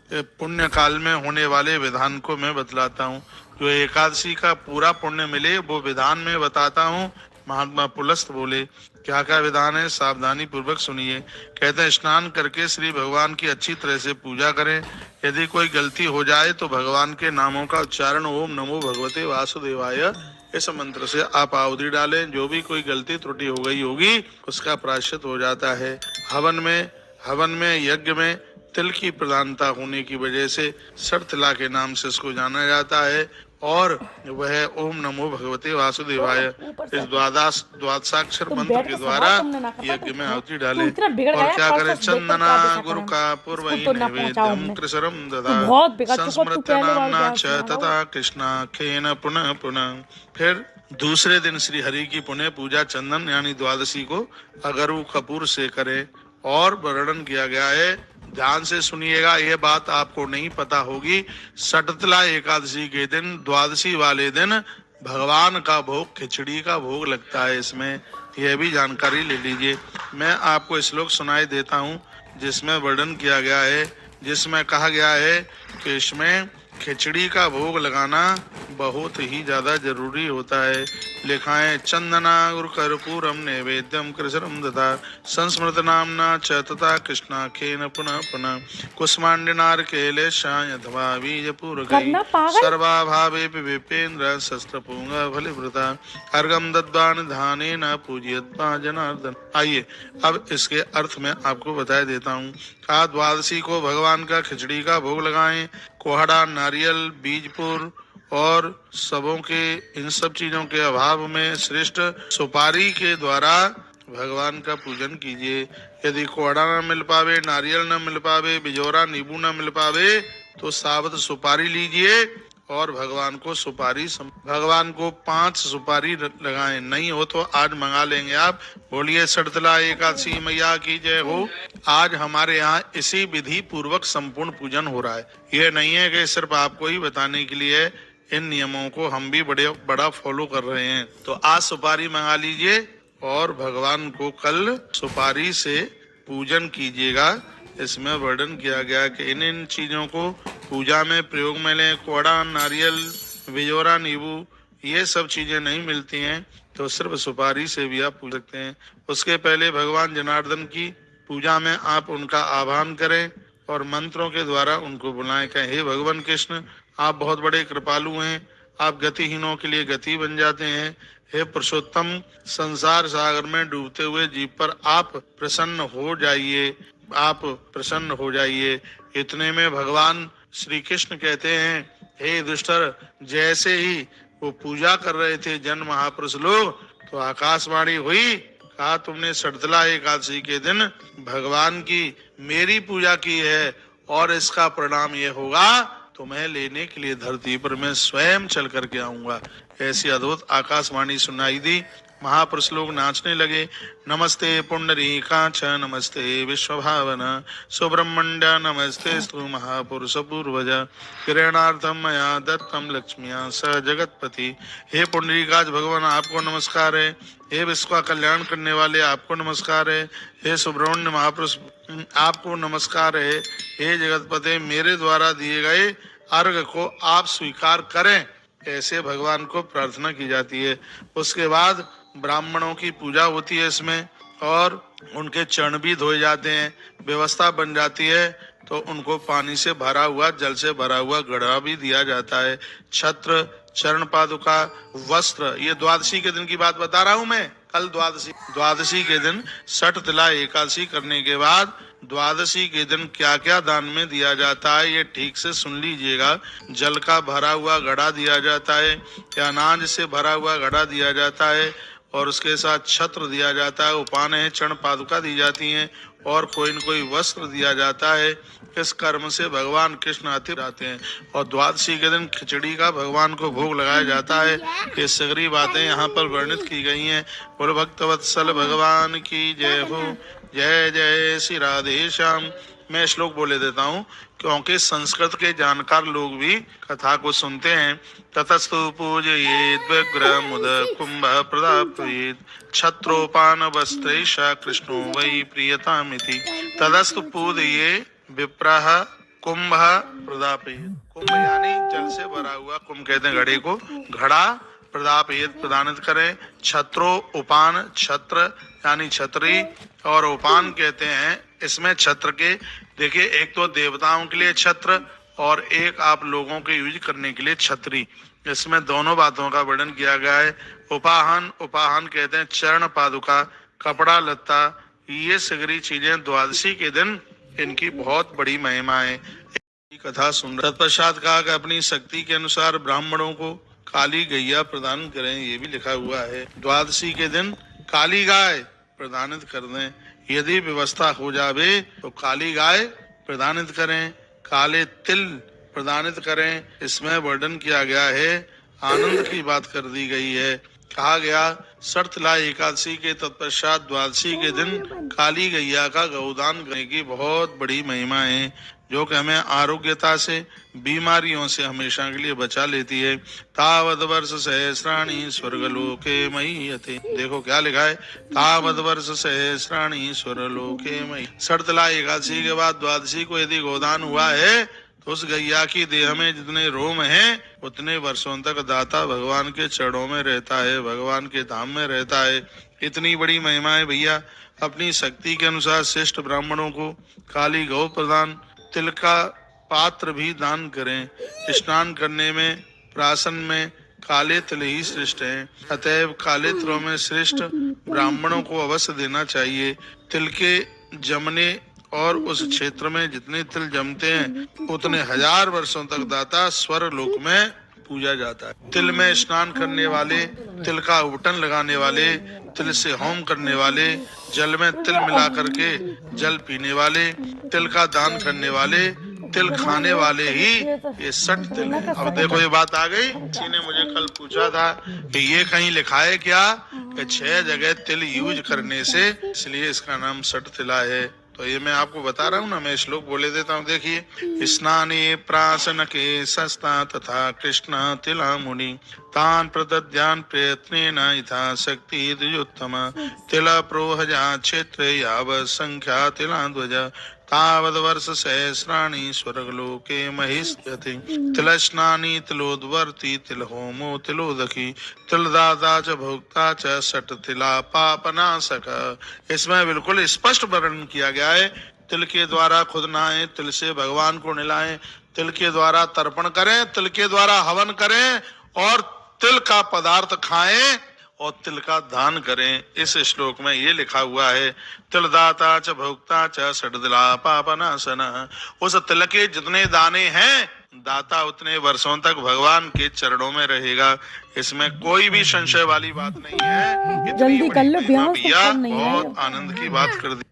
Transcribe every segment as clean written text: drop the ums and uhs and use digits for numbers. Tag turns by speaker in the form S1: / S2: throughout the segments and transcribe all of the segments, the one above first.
S1: पुण्य काल में होने वाले विधान को मैं बतलाता हूँ। जो एकादशी का पूरा पुण्य मिले वो विधान में बताता हूँ। महात्मा पुलस्त बोले, क्या क्या विधान है, सावधानी पूर्वक सुनिए। कहते हैं, स्नान करके श्री भगवान की अच्छी तरह से पूजा करें। यदि कोई गलती हो जाए तो भगवान के नामों का उच्चारण ओम नमो भगवते वासुदेवाय इस मंत्र से आप आहुति डालें। जो भी कोई गलती त्रुटि हो गई होगी उसका प्रायश्चित हो जाता है। हवन में यज्ञ में तिल की प्रधानता होने की वजह से सरतिला के नाम से इसको जाना जाता है। और वह ओम नमो भगवते वासुदेवाय
S2: ऊपर
S1: इस
S2: से
S1: द्वादशाक्षर
S2: तुम
S1: मंत्र
S2: बैठ
S1: के
S2: के
S1: द्वारा
S2: सवाल तुमने ना कर पाते
S1: यज्ञ में
S2: थे।
S1: आहुति
S2: तू
S1: डाले।
S2: इतना बिगड़
S1: और
S2: गया,
S1: क्या
S2: परसों
S1: करे,
S2: से देख कर
S1: चंदना
S2: क्या देखा
S1: गुरु
S2: करें।
S1: का
S2: इसको
S1: पूर्वई
S2: तो ना पहुंचाओ
S1: नैवेद्यम
S2: हमने।
S1: कृशरम
S2: तू
S1: ददा
S2: बहुत बिगड़ चुका, तू
S1: संस्मृत
S2: पहले बार
S1: नामना
S2: ज्ञान
S1: च
S2: सुना लो।
S1: तथा कृष्णा खेन पुनः पुनः। फिर दूसरे दिन श्री हरि की पुण्य पूजा चंदन यानी द्वादशी को अगरु कपूर से करे। और वर्णन किया गया है, ध्यान से सुनिएगा, ये बात आपको नहीं पता होगी। सटतला एकादशी के दिन, द्वादशी वाले दिन भगवान का भोग, खिचड़ी का भोग लगता है। इसमें यह भी जानकारी ले लीजिए। मैं आपको श्लोक सुनाई देता हूँ जिसमें वर्णन किया गया है, जिसमें कहा गया है कि इसमें खिचड़ी का भोग लगाना बहुत ही ज्यादा जरूरी होता है। लिखा है, चंदना गुरु कर्पूरम नैवेद्यम कृष्णम दता संस्मृत नामना च तथा कृष्णा खेन पुनः पुनः कुष्मांडनार केले शाय अथवा बीज पूर गई
S2: करना पागल।
S1: सर्वाभावे विपेन्द्र शस्त्र पुंग फलिवृता अर्घम दद्वान धाने न पूजियत जनार्दन। आइए अब इसके अर्थ में आपको बता देता हूँ। कहा, द्वादशी को भगवान का खिचड़ी का भोग लगाएं। कोहड़ा, नारियल, बीजपुर और सबों के, इन सब चीजों के अभाव में श्रेष्ठ सुपारी के द्वारा भगवान का पूजन कीजिए। यदि कोहड़ा न मिल पावे, नारियल न मिल पावे, बिजोरा नींबू न मिल पावे तो साबुत सुपारी लीजिए और भगवान को भगवान को 5 सुपारी लगाएं। नहीं हो तो आज मंगा लेंगे आप। बोलिए सड़तला एकादशी मैया की जय हो। आज हमारे यहाँ इसी विधि पूर्वक संपूर्ण पूजन हो रहा है। ये नहीं है कि सिर्फ आपको ही बताने के लिए, इन नियमों को हम भी बड़ा फॉलो कर रहे हैं। तो आज सुपारी मंगा लीजिए और भगवान को कल सुपारी से पूजन कीजिएगा। इसमें वर्णन किया गया कि इन इन चीजों को पूजा में प्रयोग में लें। कोड़ा, नारियल, बिजोरा, नींबू, ये सब चीजें नहीं मिलती हैं तो सिर्फ सुपारी से भी आप पूज सकते हैं। उसके पहले भगवान जनार्दन की पूजा में आप उनका आह्वान करें और मंत्रों के द्वारा उनको बुलाएं। कहें, हे भगवान कृष्ण, आप बहुत बड़े कृपालु हैं, आप गतिहीनों के लिए गति बन जाते हैं। हे पुरुषोत्तम, संसार सागर में डूबते हुए जीव पर आप प्रसन्न हो जाइए, आप प्रसन्न हो जाइए। इतने में भगवान श्री कृष्ण कहते हैं, हे दुष्टर, जैसे ही वो पूजा कर रहे थे जन महापुरुष लोग, तो आकाशवाणी हुई। कहा, तुमने सड़तला एकादशी के दिन भगवान की मेरी पूजा की है और इसका परिणाम ये होगा, तुम्हें लेने के लिए धरती पर मैं स्वयं चल करके आऊंगा। ऐसी अद्भुत आकाशवाणी सुनाई दी। महापुरुष लोग नाचने लगे। नमस्ते पुंडरीकाक्ष, नमस्ते विश्वभावन, सुब्रह्मण्य नमस्ते स्तु महापुरुष पूर्वज, प्रेरणार्थम मया दत्तम लक्ष्मिया स जगतपति। हे पुंडरीकाक्ष भगवान, आपको नमस्कार है। हे विश्व का कल्याण करने वाले, आपको नमस्कार है। हे सुब्रह्मण्य महापुरुष, आपको नमस्कार है। हे जगतपति, मेरे द्वारा दिए गए अर्घ को आप स्वीकार करें। ऐसे भगवान को प्रार्थना की जाती है। उसके बाद ब्राह्मणों की पूजा होती है इसमें, और उनके चरण भी धोए जाते हैं। व्यवस्था बन जाती है तो उनको पानी से भरा हुआ, जल से भरा हुआ घड़ा भी दिया जाता है। छत्र, चरण पादुका, वस्त्र। ये द्वादशी के दिन की बात बता रहा हूं मैं। कल द्वादशी के दिन सठ तिला एकादशी करने के बाद द्वादशी के दिन क्या क्या दान में दिया जाता है, ये ठीक से सुन लीजिएगा। जल का भरा हुआ घड़ा दिया जाता है, या अनाज से भरा हुआ घड़ा दिया जाता है, और उसके साथ छत्र दिया जाता है, उपान है, चरण पादुका दी जाती हैं, और कोई न कोई वस्त्र दिया जाता है। इस कर्म से भगवान कृष्ण आते रहते हैं। और द्वादशी के दिन खिचड़ी का भगवान को भोग लगाया जाता है। ये सगरी बातें यहाँ पर वर्णित की गई हैं। बोलो भक्तवत्सल भगवान की जय हो। जय जय श्री राधे श्याम। मैं श्लोक बोले देता हूँ क्योंकि संस्कृत के जानकार लोग भी कथा को सुनते हैं। ततस्तु पूजयेत् व्यग्र मुद कुंभ प्रदापयेत् छत्रोपान वस्त्रैषा कृष्णो वै प्रियतामिति। ततस्तु पूजये विप्रः कुंभ प्रदापयेत्, कुंभ यानी जल से भरा हुआ, कुंभ कहते हैं घड़े को, घड़ा प्रदापयेत् प्रदानित करें। छत्रो उपान, छत्र यानी छतरी, और उपान कहते हैं इसमें छत्र के, देखिए एक तो देवताओं के लिए छत्र और एक आप लोगों के यूज करने के लिए छतरी, इसमें दोनों बातों का वर्णन किया गया है। उपाहन, उपाहन कहते हैं चरण पादुका, कपड़ा लत्ता, ये सगरी चीजें द्वादशी के दिन इनकी बहुत बड़ी महिमा है। कथा सुन, तत्पश्चात कहा कि अपनी शक्ति के अनुसार ब्राह्मणों को काली गैया प्रदान करें, ये भी लिखा हुआ है। द्वादशी के दिन काली गाय प्रदानित कर दें, यदि व्यवस्था हो जावे तो काली गाय प्रदानित करें। काले तिल प्रदानित करें, इसमें वर्णन किया गया है, आनंद की बात कर दी गई है। कहा गया शर्तला एकादशी के तत्पश्चात द्वादशी के दिन काली गैया का गौदान करने की बहुत बड़ी महिमा है, जो कि हमें आरोग्यता से, बीमारियों से हमेशा के लिए बचा लेती है। तावद वर्ष सहस्राणी स्वर्गलोके महीयते, देखो क्या लिखा है, तावद वर्ष सहस्राणी स्वर्गलोके मही। शर्तला एकादशी के बाद द्वादशी को यदि गोदान हुआ है तो उस गैया की देह में जितने रोम हैं उतने वर्षों तक दाता भगवान के चरणों में रहता है, भगवान के धाम में रहता है। इतनी बड़ी महिमा है भैया। अपनी शक्ति के अनुसार श्रेष्ठ ब्राह्मणों को काली गौ प्रदान, तिल का पात्र भी दान करें। स्नान करने में, प्राशन में काले तिल ही श्रेष्ठ हैं, अतएव काले तिलों में श्रेष्ठ ब्राह्मणों को अवश्य देना चाहिए। तिल के जमने और उस क्षेत्र में जितने तिल जमते हैं उतने हजार वर्षों तक दाता स्वर लोक में पूजा जाता है। तिल में स्नान करने वाले, तिल का उबटन लगाने वाले, तिल से होम करने वाले, जल में तिल मिला करके जल पीने वाले, तिल का दान करने वाले, तिल खाने वाले ही ये 60 तिल है। अब देखो ये बात आ गई, किसी ने मुझे कल पूछा था कि ये कहीं लिखा है क्या कि 6 जगह तिल यूज करने से इसलिए इसका नाम 60 तिला है। तो ये मैं आपको बता रहा हूँ ना, मैं श्लोक बोले देता हूँ, देखिए। स्नाने प्राशन के सस्ता तथा कृष्ण तिला मुनि तान प्रदद्यान प्रयत्नेन यथा शक्ति द्विजोत्तम तिल प्रोहजा क्षेत्र याव संख्या तिला ध्वज तावद वर्ष सहस्राणि स्वर्गलोके महिष्यति तिल स्नानी तिलोद्वर्ती तिल होमो तिलोदकी तिलदाता च भोक्ता च 60 तिला पापनाशक। इसमें बिल्कुल स्पष्ट वर्णन किया गया है। तिल के द्वारा खुद नहाएं, तिल से भगवान को नहलाएं, तिल के द्वारा तर्पण करें, तिल के द्वारा हवन करें और तिल का पदार्थ खाएं और तिल का दान करें। इस श्लोक में ये लिखा हुआ है, तिलदाता च भोक्ता च 60 तिला पापनाशन। उस तिल के जितने दाने हैं दाता उतने वर्षों तक भगवान के चरणों में रहेगा, इसमें कोई भी संशय वाली बात नहीं है।
S2: जल्दी कर लो,
S1: भैया बहुत आनंद की बात कर दी।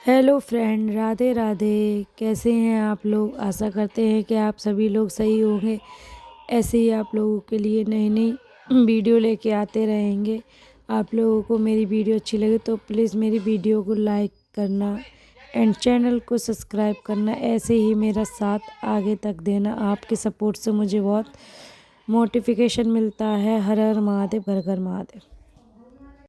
S2: Hello friend, Radhe Radhe. कैसे हैं आप लोग? आशा करते हैं कि आप सभी लोग सही होंगे। ऐसे ही आप लोगों के लिए नई नई वीडियो लेके आते रहेंगे। आप लोगों को मेरी वीडियो अच्छी लगे तो प्लीज़ मेरी वीडियो को लाइक करना एंड चैनल को सब्सक्राइब करना। ऐसे ही मेरा साथ आगे तक देना। आपके सपोर्ट से मुझे बहुत मोटिफिकेशन मिलता है। हर हर महादेव, घर घर महादेव।